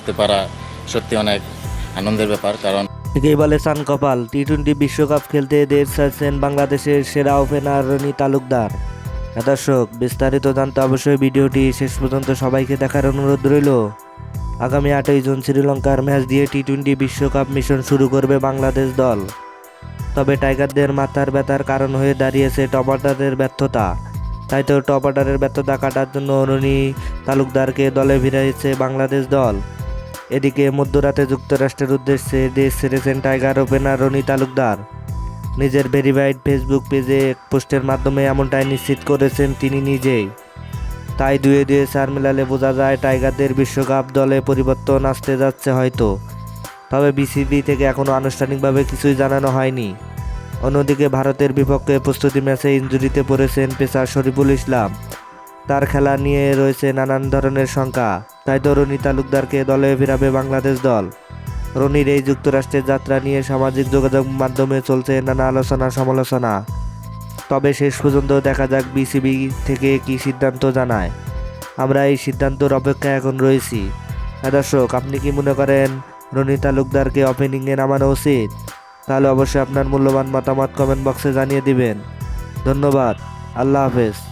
করতে পারা সত্যি অনেক আনন্দের ব্যাপার। কারণ একেই বলে চান কপাল। টি-20 বিশ্বকাপ খেলতে দেশ ছাড়ছেন বাংলাদেশের সেরা ওপেনার রনি তালুকদার। দর্শক, বিস্তারিত জানতে অবশ্যই ভিডিওটি শেষ পর্যন্ত সবাইকে দেখার অনুরোধ রইল। আগামী 8ই জুন শ্রীলঙ্কার ম্যাচ দিয়ে টি-20 বিশ্বকাপ মিশন শুরু করবে বাংলাদেশ দল। তবে টাইগারদের মাথার ব্যথার কারণ হয়ে দাঁড়িয়েছে টপ অর্ডারের ব্যর্থতা। তাই তো টপ অর্ডারের ব্যর্থতা কাটার জন্য রনি তালুকদারকে দলে ফিরিয়েছে বাংলাদেশ দল। এদিকে মধ্যরাতে যুক্তরাষ্ট্রের উদ্দেশ্যে দেশ ছেড়েছেন টাইগার ওপেনার রনি তালুকদার। নিজের ভেরিফাইড ফেসবুক পেজে এক পোস্টের মাধ্যমে এমনটাই নিশ্চিত করেছেন তিনি নিজেই। তাই দুয়ে দুয়ে চার মেলালে বোঝা যায় টাইগারদের বিশ্বকাপ দলে পরিবর্তন আসতে যাচ্ছে হয়তো। তবে বিসিবি থেকে এখনও আনুষ্ঠানিকভাবে কিছুই জানানো হয়নি। অন্যদিকে ভারতের বিপক্ষে প্রস্তুতি ম্যাচে ইনজুরিতে পড়েছেন পেসার শরীফুল ইসলাম। তার খেলা নিয়ে রয়েছে নানান ধরনের শঙ্কা। তাই তো রনি তালুকদারকে দলে ফেরাবে বাংলাদেশ দল। রনির এই যুক্তরাষ্ট্রের যাত্রা নিয়ে সামাজিক যোগাযোগ মাধ্যমে চলছে নানা আলোচনা সমালোচনা। তবে শেষ পর্যন্ত দেখা যাক বিসিবি থেকে কী সিদ্ধান্ত জানায়। আমরা এই সিদ্ধান্তের অপেক্ষায় এখন রয়েছি। দর্শক, আপনি কি মনে করেন রনি তালুকদারকে ওপেনিংয়ে নামানো উচিত? তাহলে অবশ্যই আপনার মূল্যবান মতামত কমেন্ট বক্সে জানিয়ে দিবেন। ধন্যবাদ। আল্লাহ হাফেজ।